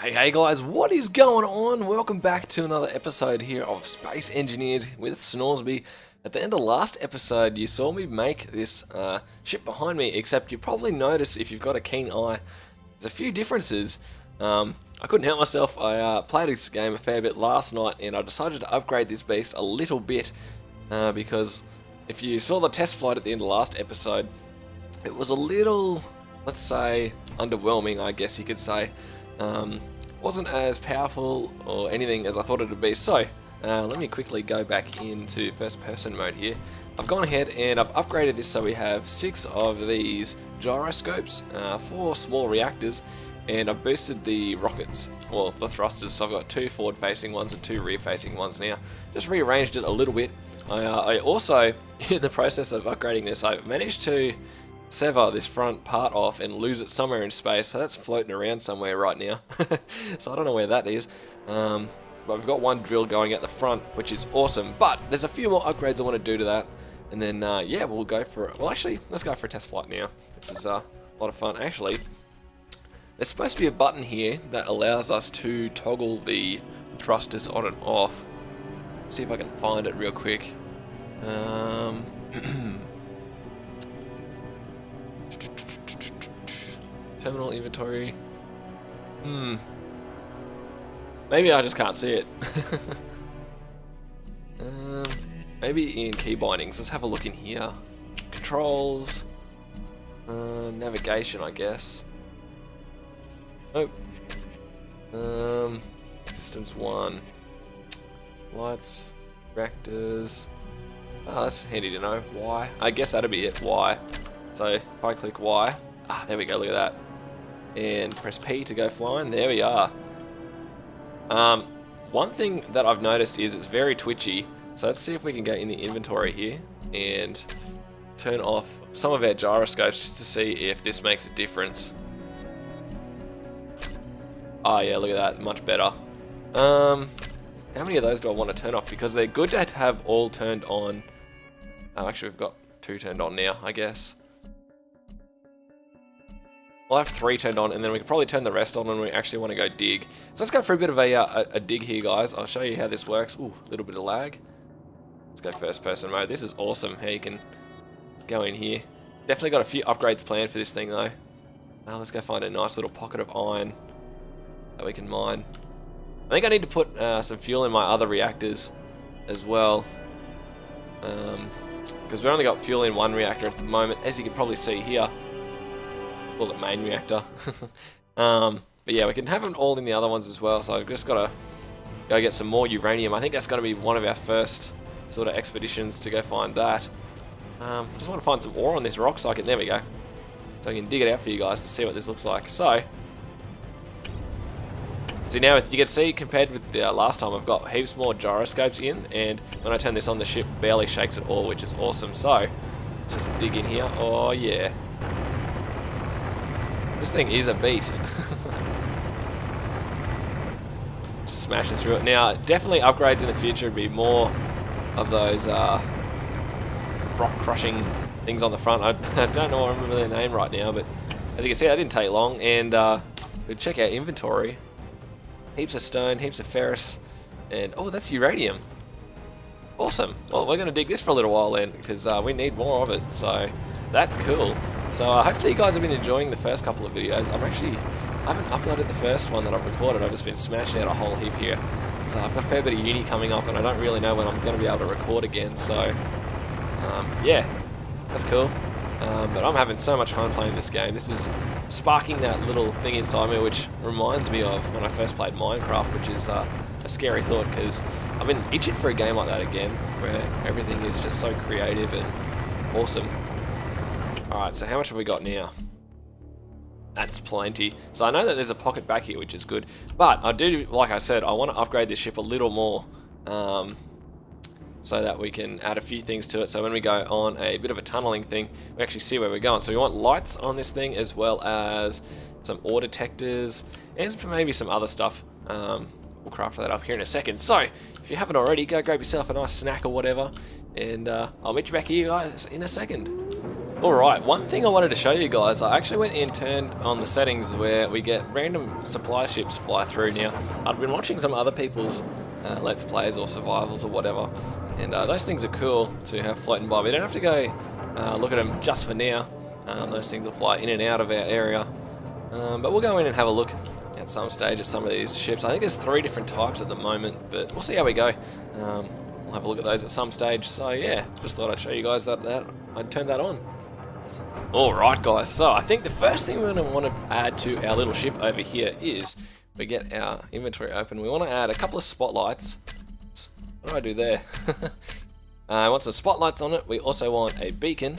Hey guys, what is going on? Welcome back to another episode here of Space Engineers with Snoresby. At the end of last episode, you saw me make this ship behind me, except you probably notice if you've got a keen eye, there's a few differences. I couldn't help myself. I played this game a fair bit last night, and I decided to upgrade this beast a little bit because if you saw the test flight at the end of last episode, it was a little, let's say, underwhelming, I guess you could say. Wasn't as powerful or anything as I thought it would be. So let me quickly go back into first person mode here. I've gone ahead and I've upgraded this so we have 6 of these gyroscopes, 4 small reactors, and I've boosted the rockets, well, the thrusters. So I've got 2 forward facing ones and 2 rear facing ones now. Just rearranged it a little bit. I also, in the process of upgrading this, I managed to sever this front part off and lose it somewhere in space, so that's floating around somewhere right now. So I don't know where that is, but we've got one drill going at the front, which is awesome. But there's a few more upgrades I want to do to that, and then yeah, we'll go for it. Well, actually, let's go for a test flight now. This is a lot of fun. Actually, there's supposed to be a button here that allows us to toggle the thrusters on and off. Let's see if I can find it real quick. Terminal inventory. Maybe I just can't see it. Maybe in key bindings. Let's have a look in here. Controls. Navigation, I guess. Nope. Systems 1. Lights. Reactors. Oh, that's handy to know. Y. I guess that'd be it. Y. So if I click Y. Ah, there we go. Look at that. And press P to go flying. There we are. One thing that I've noticed is it's very twitchy. So let's see if we can go in the inventory here and turn off some of our gyroscopes just to see if this makes a difference. Oh yeah, look at that. Much better. How many of those do I want to turn off? Because they're good to have all turned on. Oh, actually, we've got 2 turned on now, I guess. We'll have 3 turned on, and then we can probably turn the rest on when we actually want to go dig. So let's go for a bit of a dig here, guys. I'll show you how this works. Ooh, a little bit of lag. Let's go first person mode. This is awesome how you can go in here. Definitely got a few upgrades planned for this thing, though. Now let's go find a nice little pocket of iron that we can mine. I think I need to put some fuel in my other reactors as well. Because we've only got fuel in one reactor at the moment, as you can probably see here. Call it main reactor. But yeah, we can have them all in the other ones as well, so I've just got to go get some more uranium. I think that's going to be one of our first sort of expeditions to go find that. Just want to find some ore on this rock socket. There we go. So I can dig it out for you guys to see what this looks like. So now you can see, compared with the last time, I've got heaps more gyroscopes in, and when I turn this on, the ship barely shakes at all, which is awesome. So let's just dig in here. Oh yeah. This thing is a beast. Just smashing through it. Now, definitely upgrades in the future would be more of those rock crushing things on the front. I don't know, I remember their name right now, but as you can see, that didn't take long. And we check our inventory. Heaps of stone, heaps of ferrous, and oh, that's uranium. Awesome. Well, we're going to dig this for a little while then, because we need more of it. So that's cool. So hopefully you guys have been enjoying the first couple of videos. I haven't uploaded the first one that I've recorded. I've just been smashing out a whole heap here. So I've got a fair bit of uni coming up, and I don't really know when I'm going to be able to record again. So yeah, that's cool. But I'm having so much fun playing this game. This is sparking that little thing inside me, which reminds me of when I first played Minecraft, which is a scary thought, because I've been itching for a game like that again, where everything is just so creative and awesome. Alright, so how much have we got now? That's plenty. So I know that there's a pocket back here, which is good. But I do, like I said, I want to upgrade this ship a little more. So that we can add a few things to it. So when we go on a bit of a tunneling thing, we actually see where we're going. So we want lights on this thing, as well as some ore detectors, and maybe some other stuff. We'll craft that up here in a second. So if you haven't already, go grab yourself a nice snack or whatever. And I'll meet you back here, guys, in a second. Alright, one thing I wanted to show you guys, I actually went and turned on the settings where we get random supply ships fly through now. I've been watching some other people's Let's Plays or Survivals or whatever, and those things are cool to have floating by. We don't have to go look at them just for now. Those things will fly in and out of our area. But we'll go in and have a look at some stage at some of these ships. I think there's 3 different types at the moment, but we'll see how we go. We'll have a look at those at some stage. So yeah, just thought I'd show you guys that I'd turn that on. Alright guys, so I think the first thing we're going to want to add to our little ship over here is, we get our inventory open, we want to add a couple of spotlights. What do I do there? I want some spotlights on it. We also want a beacon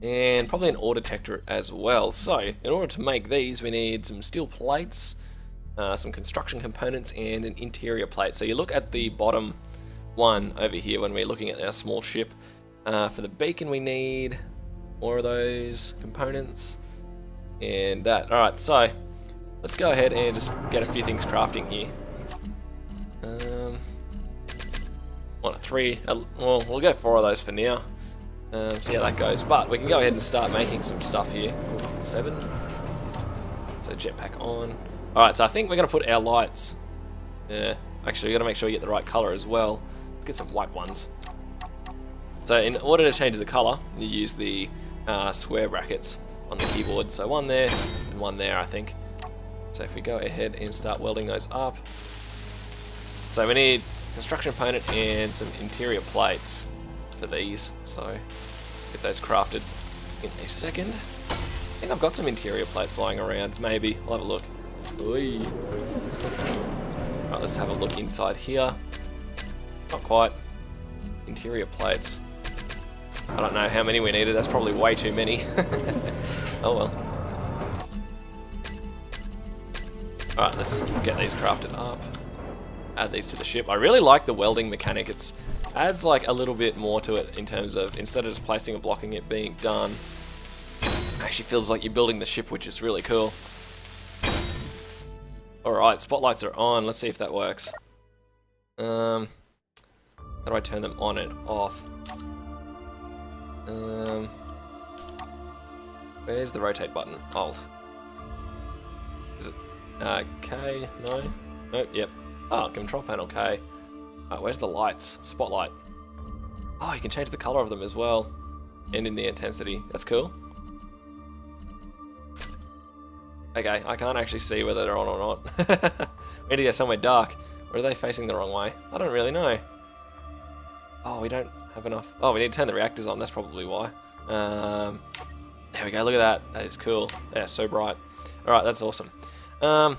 and probably an ore detector as well. So in order to make these, we need some steel plates, some construction components, and an interior plate. So you look at the bottom one over here when we're looking at our small ship. For the beacon we need more of those components and that. Alright, so let's go ahead and just get a few things crafting here. Want 3, well, we'll go 4 of those for now. See how that goes, but we can go ahead and start making some stuff here. 7. So jetpack on. Alright, so I think we're going to put our lights. Actually, we've got to make sure we get the right color as well. Let's get some white ones. So in order to change the color, you use the square brackets on the keyboard. So 1 there and 1 there, I think. So if we go ahead and start welding those up. So we need construction component and some interior plates for these. So get those crafted in a second. I think I've got some interior plates lying around. Maybe. We'll have a look. Right, let's have a look inside here. Not quite. Interior plates. I don't know how many we needed. That's probably way too many. Oh well. Alright, let's get these crafted up. Add these to the ship. I really like the welding mechanic. It adds like a little bit more to it in terms of, instead of just placing and blocking it being done, it actually feels like you're building the ship, which is really cool. Alright, spotlights are on. Let's see if that works. How do I turn them on and off? Where's the rotate button? Alt. Is it K? No? Nope, yep. Oh, control panel K. Where's the lights? Spotlight. Oh, you can change the color of them as well. And in the intensity. That's cool. Okay, I can't actually see whether they're on or not. We need to go somewhere dark. Or are they facing the wrong way? I don't really know. Oh, we don't have enough. Oh, we need to turn the reactors on. That's probably why. There we go. Look at that. That is cool. They're so bright. Alright, that's awesome. So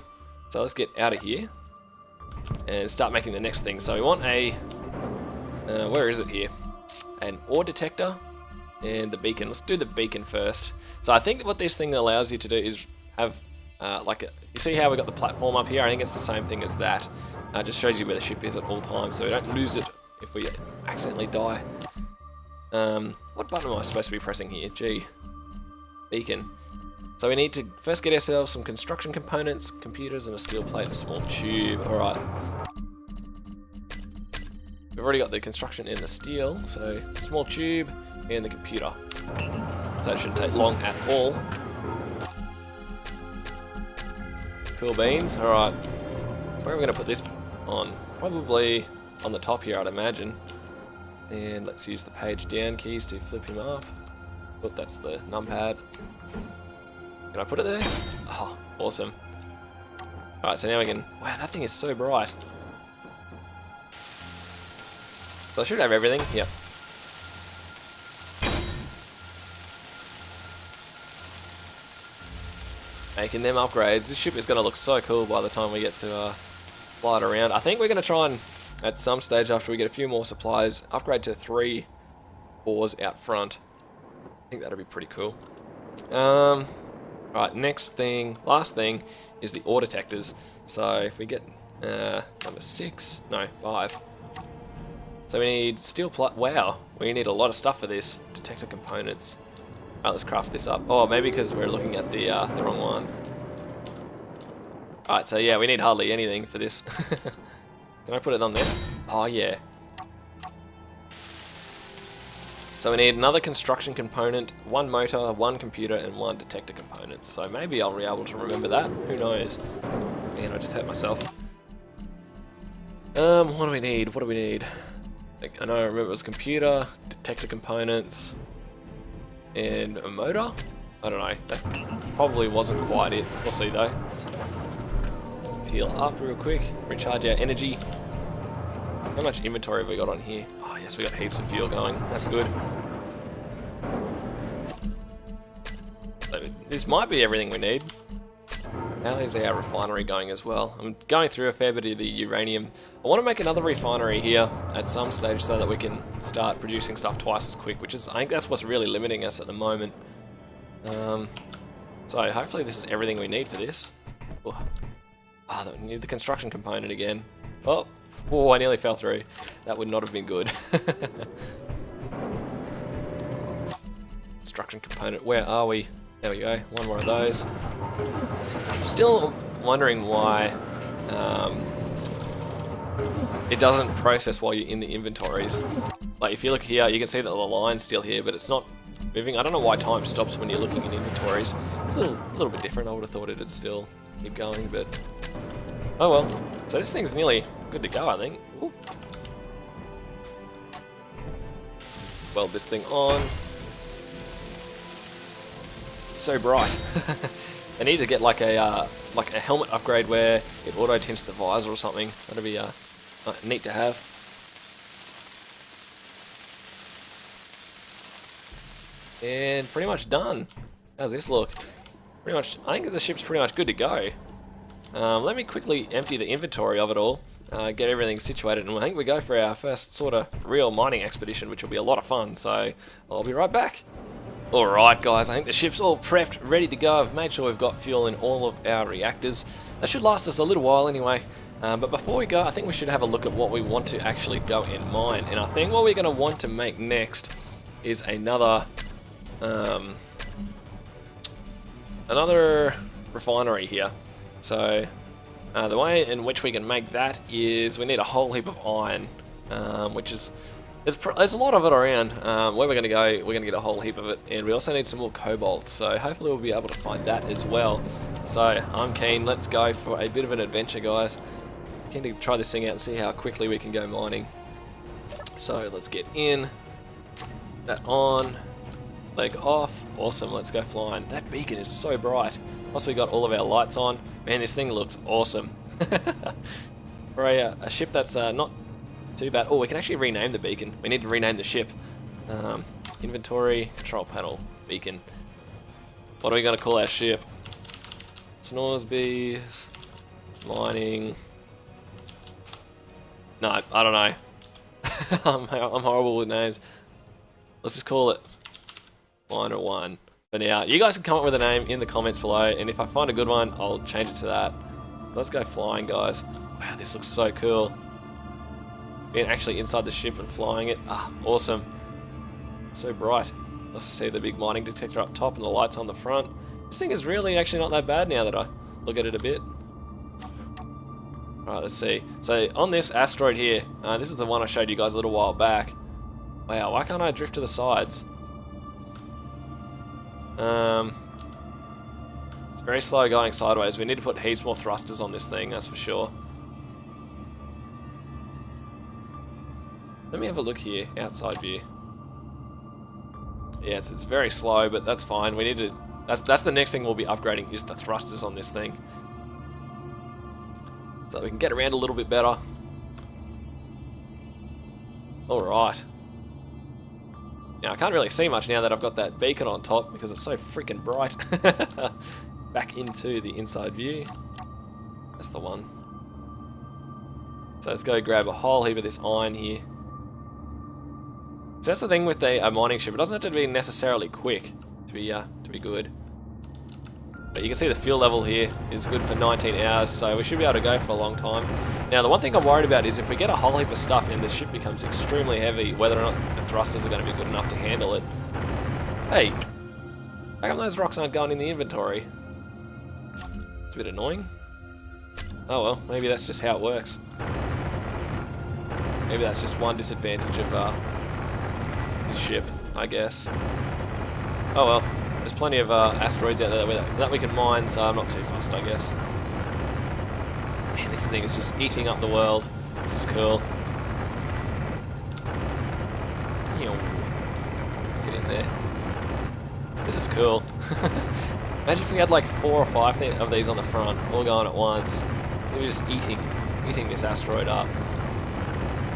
let's get out of here and start making the next thing. So we want a... where is it here? An ore detector and the beacon. Let's do the beacon first. So I think what this thing allows you to do is have like a... You see how we got the platform up here? I think it's the same thing as that. It just shows you where the ship is at all times, so we don't lose it if we accidentally die. What button am I supposed to be pressing here? G. Beacon. So we need to first get ourselves some construction components, computers, and a steel plate and a small tube. Alright. We've already got the construction and the steel, so small tube and the computer. So it shouldn't take long at all. Cool beans. Alright. Where are we going to put this on? Probably on the top here, I'd imagine. And let's use the page down keys to flip him up. Oh, that's the numpad. Can I put it there? Oh, awesome. Alright, so now we can... Wow, that thing is so bright. So I should have everything. Yep. Making them upgrades. This ship is going to look so cool by the time we get to fly it around. I think we're going to try and, at some stage after we get a few more supplies, upgrade to 3 oars out front. I think that'll be pretty cool. Right, next thing, last thing, is the ore detectors. So if we get number 6, no, 5. So we need steel plate. Wow, we need a lot of stuff for this. Detector components. Alright, let's craft this up. Oh, maybe because we're looking at the wrong one. Alright, so yeah, we need hardly anything for this. Can I put it on there? Oh yeah. So we need another construction component, one motor, one computer, and one detector component. So maybe I'll be able to remember that. Who knows? Man, I just hurt myself. What do we need? What do we need? I know I remember it was computer, detector components, and a motor? I don't know. That probably wasn't quite it. We'll see though. Let's heal up real quick. Recharge our energy. How much inventory have we got on here? Oh yes, we got heaps of fuel going. That's good. So this might be everything we need. How is our refinery going as well? I'm going through a fair bit of the uranium. I want to make another refinery here at some stage so that we can start producing stuff twice as quick, which is, I think that's what's really limiting us at the moment. So hopefully this is everything we need for this. Oh, we need the construction component again. Oh, I nearly fell through. That would not have been good. Construction component, where are we? There we go, one more of those. I'm still wondering why it doesn't process while you're in the inventories. Like if you look here, you can see that the line's still here, but it's not moving. I don't know why time stops when you're looking in inventories. A little bit different. I would have thought it'd still keep going, but oh well. So this thing's nearly good to go, I think. Ooh. Weld this thing on. It's so bright. I need to get like a helmet upgrade where it auto tints the visor or something. That'd be neat to have. And pretty much done. How's this look? Pretty much. I think the ship's pretty much good to go. Let me quickly empty the inventory of it all, get everything situated, and I think we go for our first sort of real mining expedition, which will be a lot of fun. So I'll be right back. Alright guys, I think the ship's all prepped, ready to go. I've made sure we've got fuel in all of our reactors. That should last us a little while anyway. But before we go, I think we should have a look at what we want to actually go and mine. And I think what we're going to want to make next is another refinery here. So the way in which we can make that is we need a whole heap of iron, which is there's a lot of it around. Where we're going to go, we're going to get a whole heap of it, and we also need some more cobalt. So hopefully we'll be able to find that as well. So I'm keen. Let's go for a bit of an adventure, guys. Keen to try this thing out and see how quickly we can go mining. So let's get in. That on. Leg off. Awesome. Let's go flying. That beacon is so bright. Plus we got all of our lights on. Man, this thing looks awesome. For a ship that's not too bad. Oh, we can actually rename the beacon. We need to rename the ship. Inventory, control panel, beacon. What are we going to call our ship? Snoresby's mining. No, I don't know. I'm horrible with names. Let's just call it Miner 1 for now. You guys can come up with a name in the comments below, and if I find a good one, I'll change it to that. Let's go flying, guys. Wow, this looks so cool. Being actually inside the ship and flying it. Ah, awesome. So bright. Nice to see the big mining detector up top and the lights on the front. This thing is really actually not that bad now that I look at it a bit. Alright, let's see. So on this asteroid here, this is the one I showed you guys a little while back. Wow, why can't I drift to the sides? It's very slow going sideways. We need to put heaps more thrusters on this thing, that's for sure. Let me have a look here, outside view. Yes, it's very slow, but that's fine. We need to. That's the next thing we'll be upgrading is the thrusters on this thing, so we can get around a little bit better. All right. Now I can't really see much now that I've got that beacon on top because it's so freaking bright. Back into the inside view. That's the one. So let's go grab a whole heap of this iron here. So that's the thing with a mining ship. It doesn't have to be necessarily quick to be good. But you can see the fuel level here is good for 19 hours, so we should be able to go for a long time. Now the one thing I'm worried about is if we get a whole heap of stuff and the ship becomes extremely heavy, whether or not the thrusters are going to be good enough to handle it. Hey, how come those rocks aren't going in the inventory? It's a bit annoying. Oh well, maybe that's just how it works. Maybe that's just one disadvantage of this ship. I guess. Oh well, there's plenty of asteroids out there that we can mine, so I'm not too fussed, I guess. Man, this thing is just eating up the world. This is cool. Get in there. This is cool. Imagine if we had like 4 or 5 of these on the front, all going at once. We're just eating this asteroid up.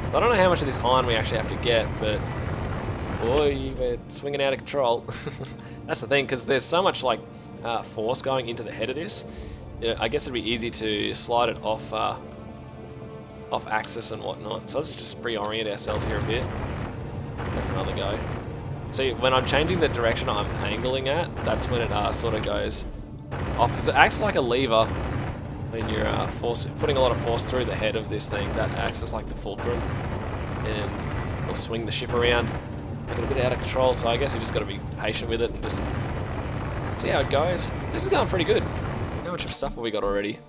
I don't know how much of this iron we actually have to get, but boy, we're swinging out of control. That's the thing, because there's so much like force going into the head of this. You know, I guess it'd be easy to slide it off axis and whatnot. So let's just reorient ourselves here a bit. Go for another go. See, when I'm changing the direction I'm angling at, that's when it sort of goes off, because it acts like a lever when you're putting a lot of force through the head of this thing. That acts as like the fulcrum, and it'll swing the ship around, make it a bit out of control. So I guess you just got to be patient with it and just see how it goes. This is going pretty good. How much stuff have we got already?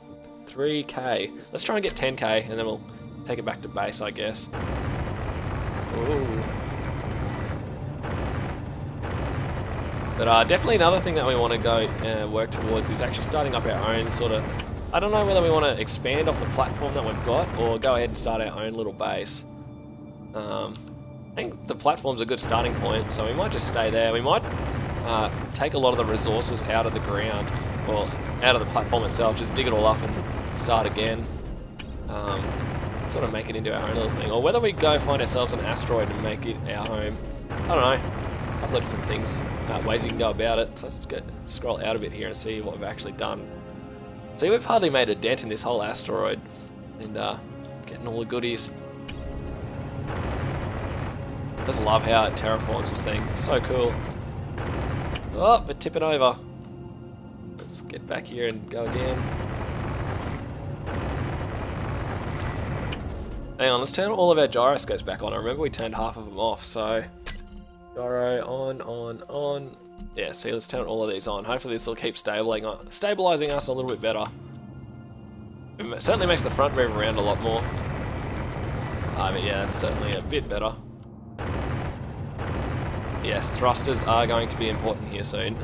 3k. Let's try and get 10k, and then we'll take it back to base, I guess. Ooh. But definitely another thing that we want to go work towards is actually starting up our own sort of... I don't know whether we want to expand off the platform that we've got or go ahead and start our own little base. I think the platform's a good starting point, so we might just stay there. We might take a lot of the resources out of the ground, or out of the platform itself, just dig it all up and start again. Sort of make it into our own little thing. Or whether we go find ourselves an asteroid and make it our home. I don't know. A couple of different things, ways you can go about it. So let's go scroll out a bit here and see what we've actually done. See, we've hardly made a dent in this whole asteroid, and getting all the goodies. I just love how it terraforms this thing. It's so cool. Oh, we're tipping over. Let's get back here and go again. Hang on, let's turn all of our gyroscopes back on. I remember we turned half of them off, so... Gyro, on. Yeah, see, let's turn all of these on. Hopefully this will keep stabilizing us a little bit better. It certainly makes the front move around a lot more. But yeah, that's certainly a bit better. Yes, thrusters are going to be important here soon.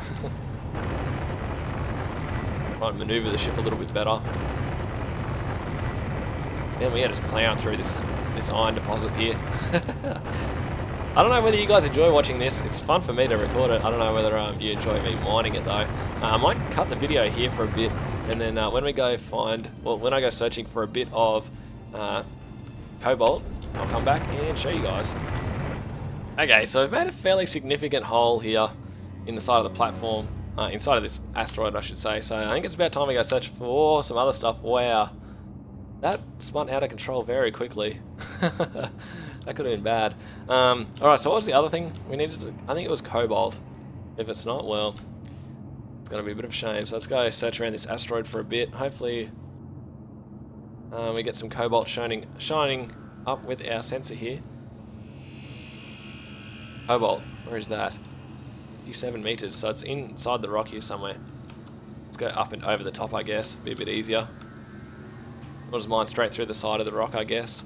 Try and maneuver the ship a little bit better. Man, we are just plowing through this iron deposit here. I don't know whether you guys enjoy watching this. It's fun for me to record it. I don't know whether you enjoy me mining it though. I might cut the video here for a bit, and then when I go searching for a bit of cobalt, I'll come back and show you guys. Okay, so we've made a fairly significant hole here in the side of the platform, inside of this asteroid, I should say. So I think it's about time we go search for some other stuff. Wow, that spun out of control very quickly. That could have been bad. Alright, so what was the other thing we needed to... I think it was cobalt. If it's not, well, it's going to be a bit of a shame. So let's go search around this asteroid for a bit. Hopefully we get some cobalt shining up with our sensor here. Cobalt, where is that? 57 meters, so it's inside the rock here somewhere. Let's go up and over the top, I guess. Be a bit easier. We'll just mine straight through the side of the rock, I guess.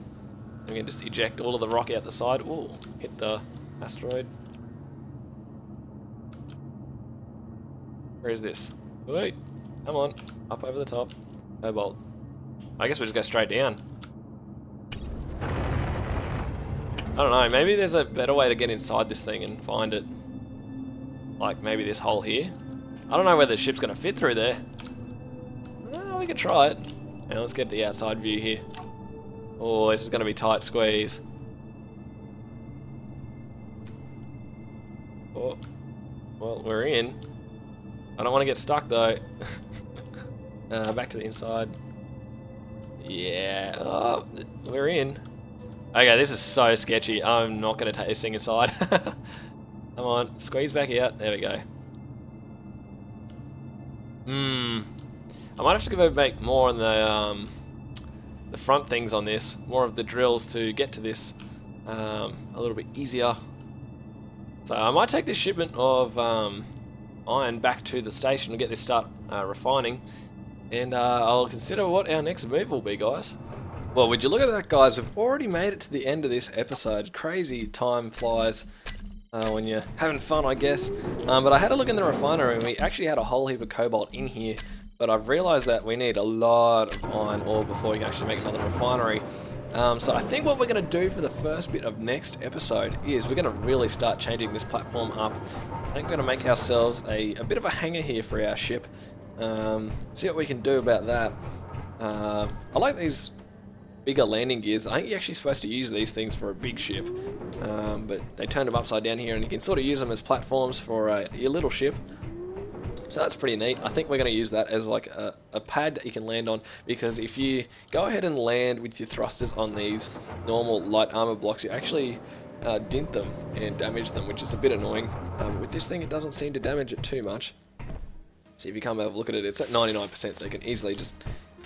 We can just eject all of the rock out the side. Ooh, hit the asteroid. Where is this? Wait, come on, up over the top. Cobalt. I guess we just go straight down. I don't know, maybe there's a better way to get inside this thing and find it. Like maybe this hole here. I don't know whether the ship's going to fit through there. Well, we could try it. Now let's get the outside view here. Oh, this is going to be tight squeeze. Oh, well, we're in. I don't want to get stuck though. Back to the inside. Yeah, oh, we're in. Okay, this is so sketchy. I'm not going to take this thing inside. Come on, squeeze back out. There we go. I might have to go make more on the front things on this, more of the drills to get to this a little bit easier. So I might take this shipment of iron back to the station and get this start refining, and I'll consider what our next move will be, guys. Well, would you look at that, guys? We've already made it to the end of this episode. Crazy, time flies. when you're having fun, I guess. But I had a look in the refinery and we actually had a whole heap of cobalt in here, but I've realized that we need a lot of iron ore before we can actually make another refinery. So I think what we're going to do for the first bit of next episode is we're going to really start changing this platform up. I think we're going to make ourselves a bit of a hangar here for our ship. See what we can do about that. I like these bigger landing gears. I think you're actually supposed to use these things for a big ship, but they turned them upside down here and you can sort of use them as platforms for your little ship. So that's pretty neat. I think we're going to use that as like a pad that you can land on, because if you go ahead and land with your thrusters on these normal light armor blocks, you actually dint them and damage them, which is a bit annoying. With this thing, it doesn't seem to damage it too much. So if you come have a look at it, it's at 99%, so you can easily just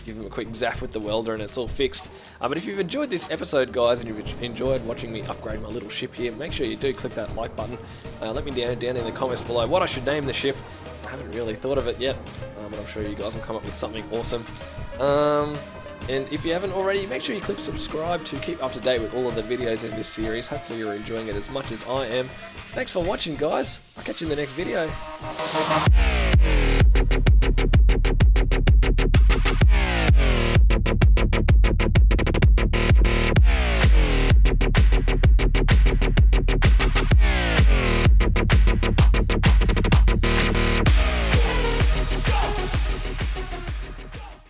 give them a quick zap with the welder and it's all fixed. But if you've enjoyed this episode, guys, and you've enjoyed watching me upgrade my little ship here, make sure you do click that like button. Let me know down in the comments below what I should name the ship. I haven't really thought of it yet, but I'm sure you guys will come up with something awesome. And if you haven't already, make sure you click subscribe to keep up to date with all of the videos in this series. Hopefully you're enjoying it as much as I am. Thanks for watching, guys. I'll catch you in the next video.